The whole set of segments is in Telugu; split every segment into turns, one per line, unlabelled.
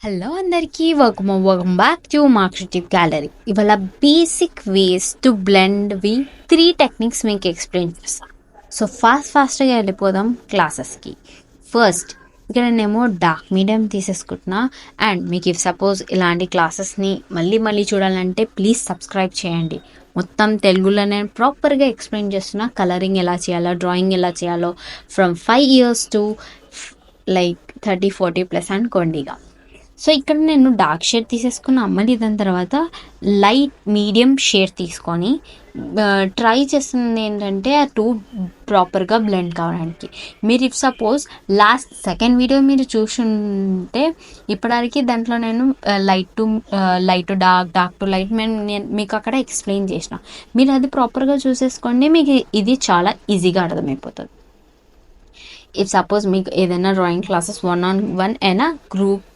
హలో అందరికీ వెల్కమ్ బ్యాక్ టు మార్క్షిటివ్ గ్యాలరీ. ఇవాళ బేసిక్ వేస్ టు బ్లెండ్ వి 3 టెక్నిక్స్ మీకు ఎక్స్ప్లెయిన్ చేస్తాను. సో ఫాస్ట్గా వెళ్ళిపోదాం క్లాసెస్కి. ఫస్ట్ ఇక్కడ నేనేమో డార్క్ మీడియం తీసేసుకుంటున్నా. అండ్ మీకు ఇఫ్ సపోజ్ ఇలాంటి క్లాసెస్ని మళ్ళీ చూడాలంటే ప్లీజ్ సబ్స్క్రైబ్ చేయండి. మొత్తం తెలుగులో నేను ప్రాపర్గా ఎక్స్ప్లెయిన్ చేస్తున్నా. కలరింగ్ ఎలా చేయాలో, డ్రాయింగ్ ఎలా చేయాలో, ఫ్రమ్ 5 years to లైక్ 30-40+ అనుకోండిగా. సో ఇక్కడ నేను డార్క్ షేడ్ తీసేసుకున్న. మళ్ళీ దాని తర్వాత లైట్ మీడియం షేడ్ తీసుకొని ట్రై చేస్తుంది ఏంటంటే ఆ టూ ప్రాపర్గా బ్లెండ్ కావడానికి. మీరు ఇఫ్ సపోజ్ సెకండ్ వీడియో మీరు చూసుంటే ఇప్పటివరకు దాంట్లో నేను light to dark to light నేను మీకు అక్కడ ఎక్స్ప్లెయిన్ చేసిన. మీరు అది ప్రాపర్గా చూసేసుకోండి, మీకు ఇది చాలా ఈజీగా అర్థమైపోతుంది. ఇఫ్ సపోజ్ మీకు ఏదైనా డ్రాయింగ్ క్లాసెస్ 1-on-1 అయినా గ్రూప్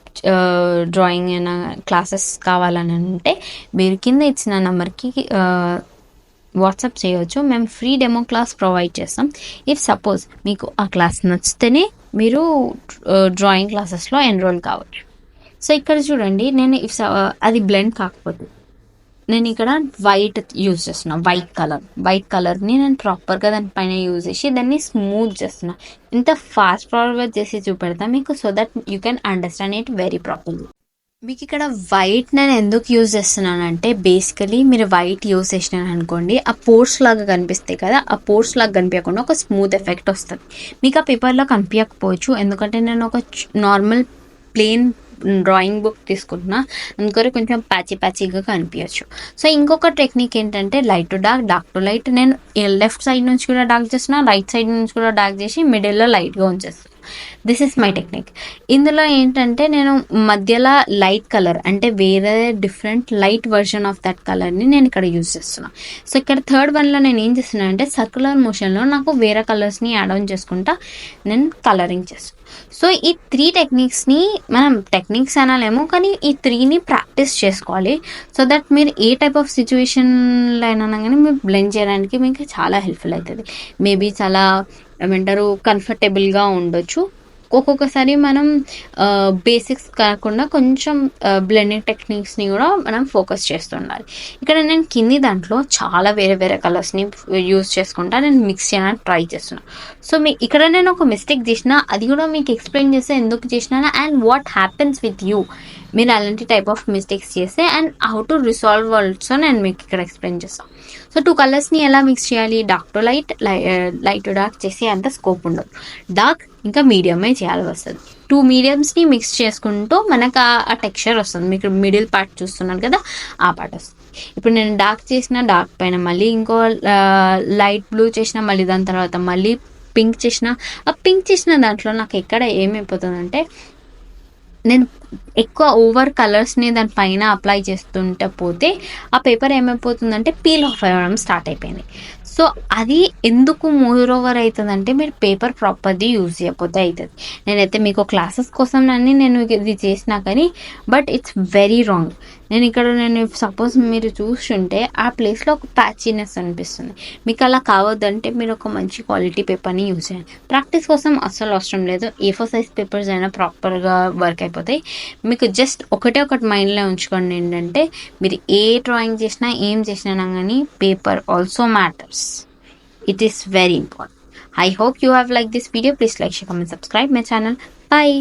డ్రాయింగ్ అయినా క్లాసెస్ కావాలని అంటే మీరు కింద ఇచ్చిన నెంబర్కి వాట్సాప్ చేయవచ్చు. మేము ఫ్రీ డెమో క్లాస్ ప్రొవైడ్ చేస్తాం. ఇఫ్ సపోజ్ మీకు ఆ క్లాస్ నచ్చితేనే మీరు డ్రాయింగ్ క్లాసెస్లో ఎన్రోల్ కావచ్చు. సో ఇక్కడ చూడండి, నేను అది బ్లెండ్ కాకపోతే నేను ఇక్కడ వైట్ యూజ్ చేస్తున్నా. వైట్ కలర్ని నేను ప్రాపర్గా దానిపైన యూజ్ చేసి దాన్ని స్మూత్ చేస్తున్నా. ఇంత ఫాస్ట్ ఫార్వర్డ్ చేసి చూపెడతా మీకు, so that you can understand it very properly. మీకు ఇక్కడ వైట్ నేను ఎందుకు యూజ్ చేస్తున్నానంటే బేసికలీ మీరు వైట్ యూజ్ చేసినాను అనుకోండి, ఆ పోర్స్ లాగా కనిపిస్తాయి కదా, ఆ పోర్స్ లాగా కనిపించకుండా ఒక స్మూత్ ఎఫెక్ట్ వస్తుంది. మీకు ఆ పేపర్లో కనిపించకపోవచ్చు, ఎందుకంటే నేను ఒక నార్మల్ ప్లెయిన్ డ్రాయింగ్ బుక్ తీసుకుంటున్నా, అందుకని కొంచెం ప్యాచీగా కనిపించచ్చు. సో ఇంకొక టెక్నిక్ ఏంటంటే light to dark to light. నేను లెఫ్ట్ సైడ్ నుంచి కూడా డార్క్ చేస్తున్నా, రైట్ సైడ్ నుంచి కూడా డార్క్ చేసి మిడిల్లో లైట్గా ఉంచేస్తాను. This is my technique. ఇందులో ఏంటంటే నేను మధ్యలో లైట్ కలర్ అంటే వేరే different light version of that కలర్ని నేను ఇక్కడ యూజ్ చేస్తున్నా. సో ఇక్కడ థర్డ్ వన్లో నేను ఏం చేస్తున్నా అంటే సర్క్యులర్ మోషన్లో నాకు వేరే కలర్స్ని యాడ్ ఆన్ చేసుకుంటా నేను కలరింగ్ చేస్తాను. సో ఈ 3 టెక్నిక్స్ని మనం టెక్నిక్స్ అనలేము, కానీ ఈ 3ని ప్రాక్టీస్ చేసుకోవాలి. సో దట్ మీరు ఏ టైప్ ఆఫ్ సిచ్యువేషన్లో అయినా కానీ మీరు బ్లెండ్ చేయడానికి మీకు చాలా హెల్ప్ఫుల్ అవుతుంది. మేబీ చాలా ఏమంటారు కంఫర్టబుల్గా ఉండొచ్చు. ఒక్కొక్కసారి మనం బేసిక్స్ కాకుండా కొంచెం బ్లెండింగ్ టెక్నిక్స్ని కూడా మనం ఫోకస్ చేస్తుండాలి. ఇక్కడ నేను కింది దాంట్లో చాలా వేరే కలర్స్ని యూజ్ చేసుకుంటా నేను మిక్స్ చేయడానికి ట్రై చేస్తున్నాను. సో ఇక్కడ నేను ఒక మిస్టేక్ చేసిన, అది కూడా మీకు ఎక్స్ప్లెయిన్ చేస్తే ఎందుకు చేసినా and what happens with you మీరు అలాంటి టైప్ ఆఫ్ మిస్టేక్స్ చేస్తే and how to resolve also నేను మీకు ఇక్కడ ఎక్స్ప్లెయిన్ చేస్తాను. సో 2 కలర్స్ని ఎలా మిక్స్ చేయాలి, dark to light to dark చేసి అంత స్కోప్ ఉండదు. డార్క్ ఇంకా మీడియమే చేయాల్సి వస్తుంది. 2 మీడియమ్స్ని మిక్స్ చేసుకుంటూ మనకు ఆ టెక్స్చర్ వస్తుంది. మీకు మిడిల్ పార్ట్ చూస్తున్నారు కదా, ఆ పార్ట్ వస్తుంది. ఇప్పుడు నేను డార్క్ చేసిన, డార్క్ పైన మళ్ళీ ఇంకో లైట్ బ్లూ చేసిన, మళ్ళీ దాని తర్వాత మళ్ళీ పింక్ చేసిన. ఆ పింక్ చేసిన దాంట్లో నాకు ఎక్కడ ఏమైపోతుందంటే నేను ఎక్కువ ఓవర్ కలర్స్ని దానిపైన అప్లై చేస్తుంటే పోతే ఆ పేపర్ ఏమైపోతుందంటే పీల్ ఆఫ్ అవ్వడం స్టార్ట్ అయిపోయింది. సో అది ఎందుకు మోర్ ఓవర్ అవుతుందంటే మీరు పేపర్ ప్రాపర్గా యూజ్ చేయకపోతే అవుతుంది. నేనైతే మీకు క్లాసెస్ కోసం నేను ఇది చేసినా కానీ బట్ ఇట్స్ వెరీ రాంగ్. నేను సపోజ్ మీరు చూస్తుంటే ఆ ప్లేస్లో ఒక ప్యాచీనెస్ అనిపిస్తుంది. మీకు అలా కావద్దంటే మీరు ఒక మంచి క్వాలిటీ పేపర్ని యూజ్ చేయండి. ప్రాక్టీస్ కోసం అస్సలు అవసరం లేదు. A4 సైజ్ పేపర్స్ అయినా ప్రాపర్గా వర్క్ అయిపోతాయి. మీకు జస్ట్ ఒకటి మైండ్లో ఉంచుకోండి ఏంటంటే మీరు ఏ డ్రాయింగ్ చేసినా ఏం చేసినా కానీ paper also matters. It is very important. I hope you have liked this video. Please like, share, comment, subscribe my channel. Bye.